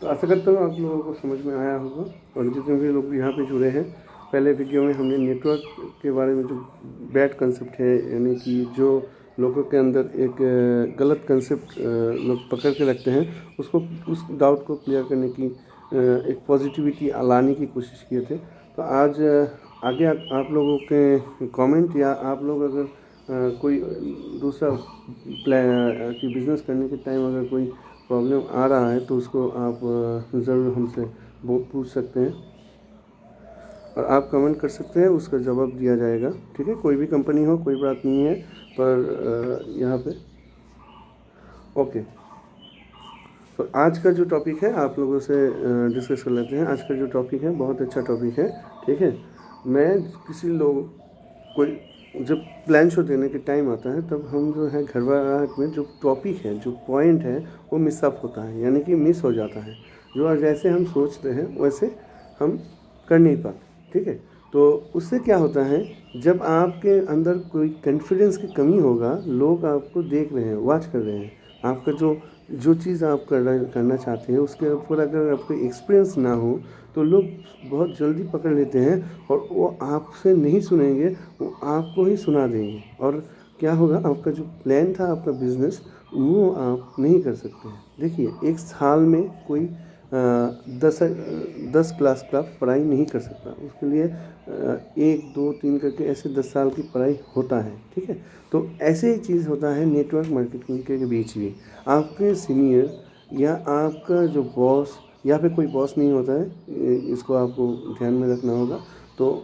तो आशा करता हूँ आप लोगों को समझ में आया होगा। और जितने भी लोग यहाँ पे जुड़े हैं, पहले वीडियो में हमने नेटवर्क के बारे में जो बैड कंसेप्ट है, यानी कि जो लोगों के अंदर एक गलत कंसेप्ट लोग पकड़ के रखते हैं, उसको उस डाउट को क्लियर करने की एक पॉजिटिविटी लाने की कोशिश किए थे। तो आज आगे आप लोगों के कमेंट या आप लोग अगर कोई दूसरा प्लान कि बिज़नेस करने के टाइम अगर कोई प्रॉब्लम आ रहा है तो उसको आप ज़रूर हमसे पूछ सकते हैं और आप कमेंट कर सकते हैं, उसका जवाब दिया जाएगा। ठीक है, कोई भी कंपनी हो कोई बात नहीं है, पर यहाँ पे ओके। तो आज का जो टॉपिक है आप लोगों से डिस्कस कर लेते हैं। आज का जो टॉपिक है बहुत अच्छा टॉपिक है। ठीक है, मैं किसी लोग कोई जब प्लान शो देने के टाइम आता है तब हम जो है घर में जो टॉपिक है, जो पॉइंट है, वो मिस अप होता है, यानी कि मिस हो जाता है। जो जैसे हम सोचते हैं वैसे हम कर नहीं पाते। ठीक है, तो उससे क्या होता है, जब आपके अंदर कोई कॉन्फिडेंस की कमी होगा, लोग आपको देख रहे हैं, वॉच कर रहे हैं, आपका जो चीज़ आप करना चाहते हैं उसके ऊपर अगर आपको एक्सपीरियंस ना हो तो लोग बहुत जल्दी पकड़ लेते हैं और वो आपसे नहीं सुनेंगे, वो आपको ही सुना देंगे। और क्या होगा, आपका जो प्लान था, आपका बिज़नेस, वो आप नहीं कर सकते हैं। देखिए, एक साल में कोई 10 क्लास का पढ़ाई नहीं कर सकता, उसके लिए 1 2 3 करके ऐसे 10 साल की पढ़ाई होता है। ठीक है, तो ऐसे ही चीज़ होता है नेटवर्क मार्केटिंग के बीच भी। आपके सीनियर या आपका जो बॉस, या फिर कोई बॉस नहीं होता है, इसको आपको ध्यान में रखना होगा। तो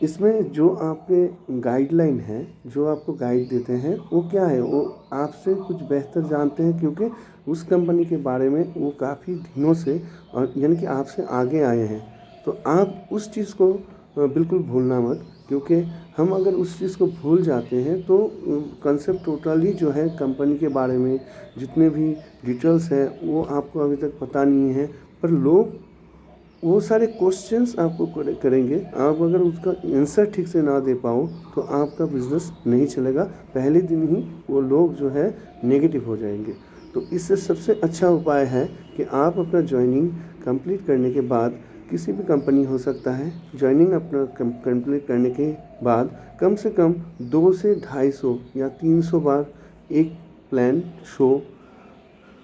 इसमें जो आपके गाइडलाइन है, जो आपको गाइड देते हैं, वो क्या है, वो आपसे कुछ बेहतर जानते हैं, क्योंकि उस कंपनी के बारे में वो काफ़ी दिनों से और यानी कि आपसे आगे आए हैं। तो आप उस चीज़ को बिल्कुल भूलना मत, क्योंकि हम अगर उस चीज़ को भूल जाते हैं तो कंसेप्ट टोटली जो है कंपनी के बारे में जितने भी डिटेल्स हैं वो आपको अभी तक पता नहीं है। पर लोग वो सारे क्वेश्चंस आपको करेंगे, आप अगर उसका आंसर ठीक से ना दे पाओ तो आपका बिज़नेस नहीं चलेगा। पहले दिन ही वो लोग जो है नेगेटिव हो जाएंगे। तो इससे सबसे अच्छा उपाय है कि आप अपना ज्वाइनिंग कंप्लीट करने के बाद, किसी भी कंपनी हो सकता है, ज्वाइनिंग अपना कंप्लीट करने के बाद कम से कम 2 से 250 या 300 बार एक प्लान शो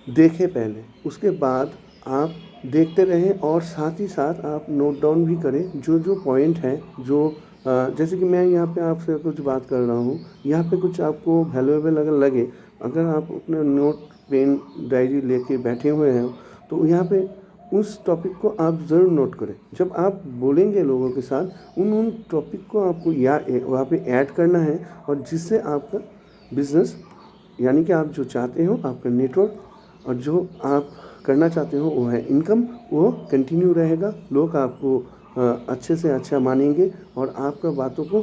देखें पहले। उसके बाद आप देखते रहें और साथ ही साथ आप नोट डाउन भी करें जो जो पॉइंट है, जो जैसे कि मैं यहाँ पे आपसे कुछ बात कर रहा हूँ, यहाँ पे कुछ आपको वैल्यूएबल अगर लगे, अगर आप अपना नोट पेन डायरी लेके बैठे हुए हैं तो यहाँ पे उस टॉपिक को आप ज़रूर नोट करें। जब आप बोलेंगे लोगों के साथ, उन टॉपिक को आपको वहाँ पे ऐड करना है, और जिससे आपका बिज़नेस, यानी कि आप जो चाहते हो, आपका नेटवर्क और जो आप करना चाहते हो वो है इनकम, वो कंटिन्यू रहेगा। लोग आपको अच्छे से अच्छा मानेंगे और आपका बातों को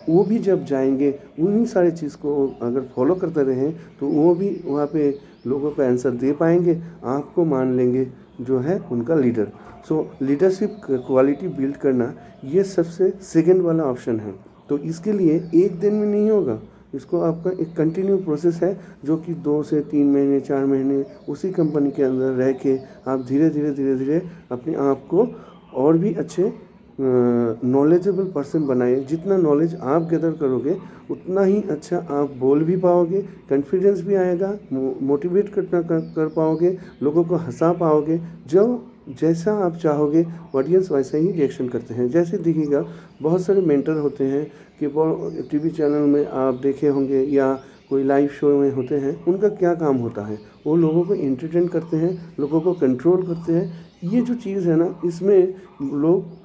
वो भी जब जाएंगे, उन्हीं सारी चीज़ को अगर फॉलो करते रहें तो वो भी वहाँ पे लोगों का आंसर दे पाएंगे, आपको मान लेंगे जो है उनका लीडर। सो लीडरशिप क्वालिटी बिल्ड करना ये सबसे सेकंड वाला ऑप्शन है। तो इसके लिए एक दिन में नहीं होगा, इसको आपका एक कंटिन्यू प्रोसेस है, जो कि 2 से 3 महीने 4 महीने उसी कंपनी के अंदर रह के आप धीरे धीरे अपने आप को और भी अच्छे नॉलेजेबल पर्सन बनाए। जितना नॉलेज आप गैदर करोगे उतना ही अच्छा आप बोल भी पाओगे, कॉन्फिडेंस भी आएगा, मोटिवेट कर पाओगे, लोगों को हंसा पाओगे। जो जैसा आप चाहोगे ऑडियंस वैसा ही रिएक्शन करते हैं। जैसे देखिएगा, बहुत सारे मेंटर होते हैं कि वो टीवी चैनल में आप देखे होंगे या कोई लाइव शो में होते हैं, उनका क्या काम होता है, वो लोगों को एंटरटेन करते हैं, लोगों को कंट्रोल करते हैं। ये जो चीज़ है ना, इसमें लोग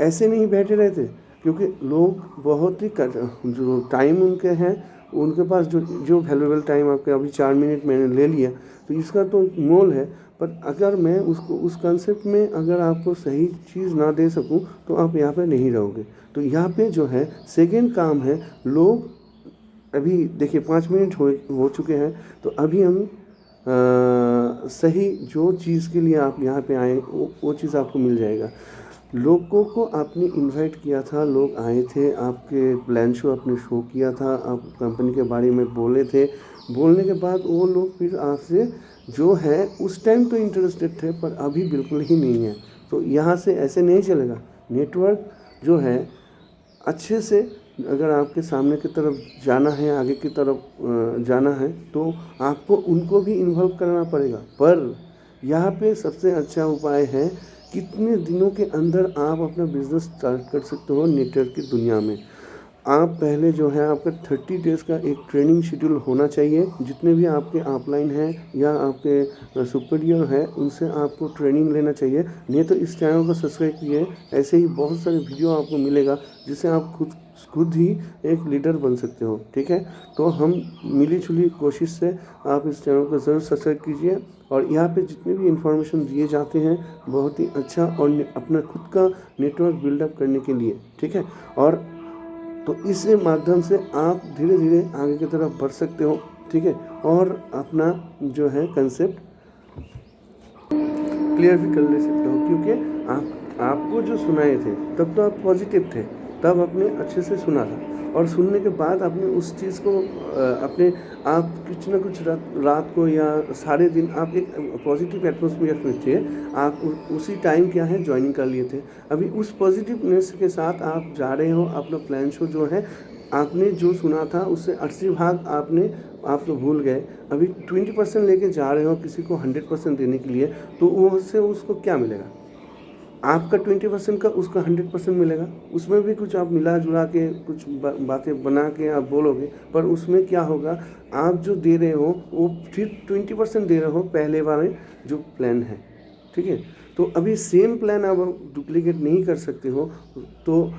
ऐसे नहीं बैठे रहते, क्योंकि लोग बहुत ही जो टाइम उनके हैं, उनके पास जो वैल्यूएबल टाइम आपके अभी 4 मिनट मैंने ले लिया, तो इसका तो मोल है। पर अगर मैं उसको उस कॉन्सेप्ट में अगर आपको सही चीज़ ना दे सकूं तो आप यहाँ पे नहीं रहोगे। तो यहाँ पे जो है सेकंड काम है, लोग अभी देखिए 5 मिनट हो चुके हैं, तो अभी हम सही जो चीज़ के लिए आप यहाँ पे आए वो चीज़ आपको मिल जाएगा। लोगों को आपने इनवाइट किया था, लोग आए थे, आपके प्लान शो आपने शो किया था, आप कंपनी के बारे में बोले थे, बोलने के बाद वो लोग फिर आपसे जो है उस टाइम तो इंटरेस्टेड थे पर अभी बिल्कुल ही नहीं है। तो यहाँ से ऐसे नहीं चलेगा। नेटवर्क जो है अच्छे से अगर आपके सामने की तरफ जाना है, आगे की तरफ जाना है, तो आपको उनको भी इन्वॉल्व करना पड़ेगा। पर यहाँ पे सबसे अच्छा उपाय है, कितने दिनों के अंदर आप अपना बिजनेस स्टार्ट कर सकते हो नेटवर्क की दुनिया में। आप पहले जो है आपका 30 डेज़ का एक ट्रेनिंग शेड्यूल होना चाहिए। जितने भी आपके अपलाइन हैं या आपके सुपीरियर हैं उनसे आपको ट्रेनिंग लेना चाहिए। नहीं तो इस चैनल को सब्सक्राइब कीजिए, ऐसे ही बहुत सारे वीडियो आपको मिलेगा जिससे आप खुद ही एक लीडर बन सकते हो। ठीक है, तो हम मिली जुली कोशिश से आप इस चैनल को ज़रूर सब्सक्राइब कीजिए। और यहाँ पे जितने भी इंफॉर्मेशन दिए जाते हैं बहुत ही अच्छा, और अपना खुद का नेटवर्क बिल्डअप करने के लिए। ठीक है, और तो इस माध्यम से आप धीरे धीरे आगे की तरफ बढ़ सकते हो। ठीक है, और अपना जो है कंसेप्ट क्लियर भी कर ले सकते हो, क्योंकि आपको जो सुनाए थे तब तो आप पॉजिटिव थे, तब आपने अच्छे से सुना था, और सुनने के बाद आपने उस चीज़ को अपने आप कुछ ना कुछ रात को या सारे दिन आप एक पॉजिटिव एटमोसफियर में थे। आप उसी टाइम क्या है ज्वाइनिंग कर लिए थे। अभी उस पॉजिटिवनेस के साथ आप जा रहे हो अपना प्लान शो जो है, आपने जो सुना था उससे 80 भाग आप तो भूल गए। अभी 20% लेके जा रहे हो किसी को 100% देने के लिए, तो उससे उसको क्या मिलेगा? आपका 20% का उसका 100% मिलेगा। उसमें भी कुछ आप मिला जुला के कुछ बातें बना के आप बोलोगे, पर उसमें क्या होगा, आप जो दे रहे हो वो फिर 20% दे रहे हो पहले वाले जो प्लान है। ठीक है, तो अभी सेम प्लान आप डुप्लीकेट नहीं कर सकते हो। तो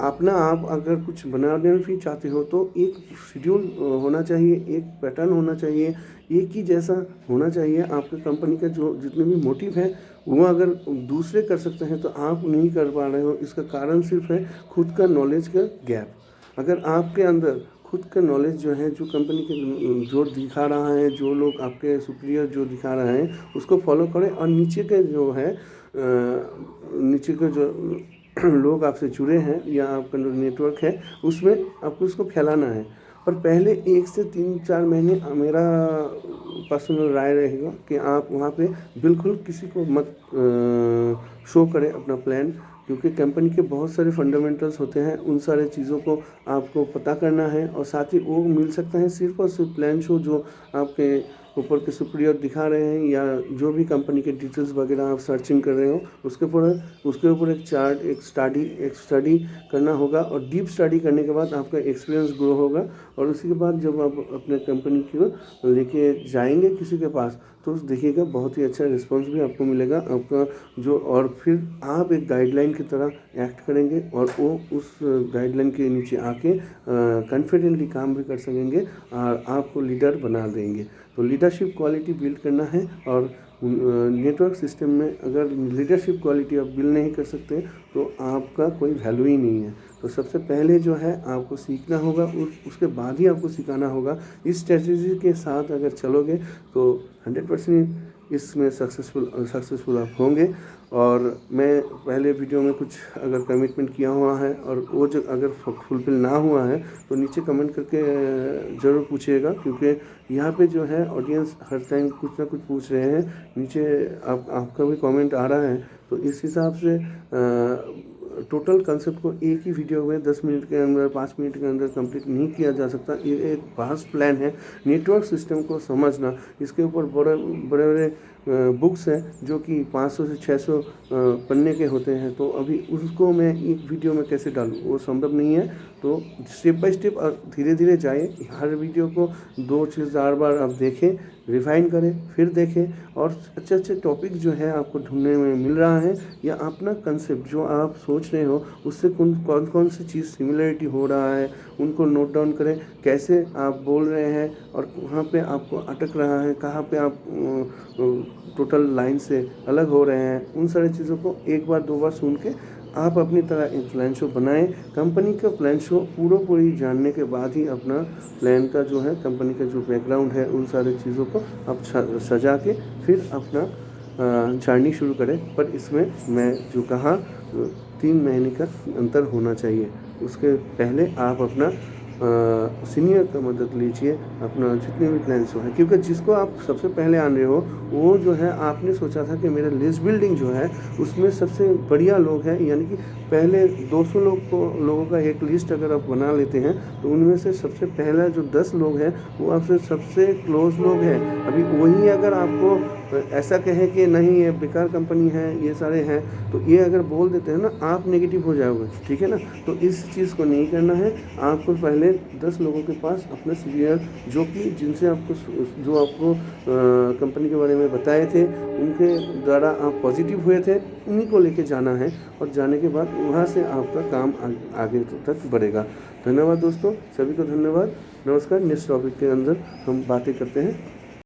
अपना आप अगर कुछ बनाने भी चाहते हो तो एक शेड्यूल होना चाहिए, एक पैटर्न होना चाहिए, एक ही जैसा होना चाहिए। आपके कंपनी का जो जितने भी मोटिव है वो अगर दूसरे कर सकते हैं तो आप नहीं कर पा रहे हो, इसका कारण सिर्फ है खुद का नॉलेज का गैप। अगर आपके अंदर खुद का नॉलेज जो है, जो कंपनी के जो दिखा रहा है, जो लोग आपके सुपीरियर जो दिखा रहे हैं उसको फॉलो करें, और नीचे के जो है नीचे के जो लोग आपसे जुड़े हैं या आपका जो नेटवर्क है उसमें आपको इसको फैलाना है। पर पहले 1 से 3-4 महीने मेरा पर्सनल राय रहेगा कि आप वहाँ पे बिल्कुल किसी को मत शो करें अपना प्लान, क्योंकि कंपनी के बहुत सारे फंडामेंटल्स होते हैं, उन सारे चीज़ों को आपको पता करना है। और साथ ही वो मिल सकता है सिर्फ और सिर्फ प्लान शो जो आपके ऊपर के सुपीरियर दिखा रहे हैं, या जो भी कंपनी के डिटेल्स वगैरह आप सर्चिंग कर रहे हो उसके ऊपर एक चार्ट, एक स्टडी करना होगा। और डीप स्टडी करने के बाद आपका एक्सपीरियंस ग्रो होगा, और उसी के बाद जब आप अपने कंपनी को लेके जाएंगे किसी के पास तो देखिएगा बहुत ही अच्छा रिस्पांस भी आपको मिलेगा आपका जो। और फिर आप एक गाइडलाइन की तरह एक्ट करेंगे, और वो उस गाइडलाइन के नीचे आके कॉन्फिडेंटली काम भी कर सकेंगे और आपको लीडर बना देंगे। तो लीडरशिप क्वालिटी बिल्ड करना है, और नेटवर्क सिस्टम में अगर लीडरशिप क्वालिटी आप बिल्ड नहीं कर सकते तो आपका कोई वैल्यू ही नहीं है। तो सबसे पहले जो है आपको सीखना होगा, उसके बाद ही आपको सिखाना होगा। इस स्ट्रेटजी के साथ अगर चलोगे तो 100% इसमें सक्सेसफुल आप होंगे। और मैं पहले वीडियो में कुछ अगर कमिटमेंट किया हुआ है और वो जो अगर फुलफिल ना हुआ है तो नीचे कमेंट करके ज़रूर पूछिएगा, क्योंकि यहाँ पे जो है ऑडियंस हर टाइम कुछ ना कुछ पूछ रहे हैं। नीचे आपका भी कमेंट आ रहा है, तो इस हिसाब से टोटल कंसेप्ट को एक ही वीडियो में 10 मिनट के अंदर 5 मिनट के अंदर कंप्लीट नहीं किया जा सकता। ये एक वास्ट प्लान है नेटवर्क सिस्टम को समझना। इसके ऊपर बड़े बड़े बुक्स हैं जो कि 500 से 600 पन्ने के होते हैं, तो अभी उसको मैं एक वीडियो में कैसे डालूँ, वो संभव नहीं है। तो स्टेप बाय स्टेप और धीरे धीरे जाए। हर वीडियो को 2 से 4 बार आप देखें, रिफाइन करें, फिर देखें, और अच्छे अच्छे टॉपिक जो है आपको ढूंढने में मिल रहा है, या अपना कंसेप्ट जो आप सोच रहे हो उससे कौन सी चीज़ सिमिलरिटी हो रहा है उनको नोट डाउन करें। कैसे आप बोल रहे हैं और वहाँ पे आपको अटक रहा है, कहाँ पे आप टोटल लाइन से अलग हो रहे हैं, उन सारी चीज़ों को 1 बार 2 बार सुन के आप अपनी तरह एक प्लान शो बनाएं। कंपनी का प्लान शो पूरी जानने के बाद ही अपना प्लान का जो है, कंपनी का जो बैकग्राउंड है, उन सारी चीज़ों को आप सजा के फिर अपना जर्नी शुरू करें। पर इसमें मैं जो कहा 3 महीने का अंतर होना चाहिए, उसके पहले आप अपना सीनियर का मदद लीजिए, अपना जितने भी प्लान्स हो हैं, क्योंकि जिसको आप सबसे पहले आन रहे हो वो जो है आपने सोचा था कि मेरा लिस्ट बिल्डिंग जो है उसमें सबसे बढ़िया लोग हैं, यानी कि पहले 200 लोगों का एक लिस्ट अगर आप बना लेते हैं तो उनमें से सबसे पहला जो 10 लोग हैं वो आपसे सबसे क्लोज लोग हैं। अभी वही अगर आपको ऐसा कहें कि नहीं ये बेकार कंपनी है, ये सारे हैं, तो ये अगर बोल देते हैं ना, आप नेगेटिव हो जाओगे, ठीक है ना। तो इस चीज़ को नहीं करना है। आपको पहले 10 लोगों के पास अपने सीनियर जिनसे आपको जो आपको कंपनी के बारे में बताए थे, उनके द्वारा आप पॉजिटिव हुए थे, उन्हीं को लेके जाना है और जाने के बाद वहाँ से आपका काम आगे तक बढ़ेगा। धन्यवाद दोस्तों, सभी को धन्यवाद। नमस्कार। नेक्स्ट टॉपिक के अंदर हम बातें करते हैं।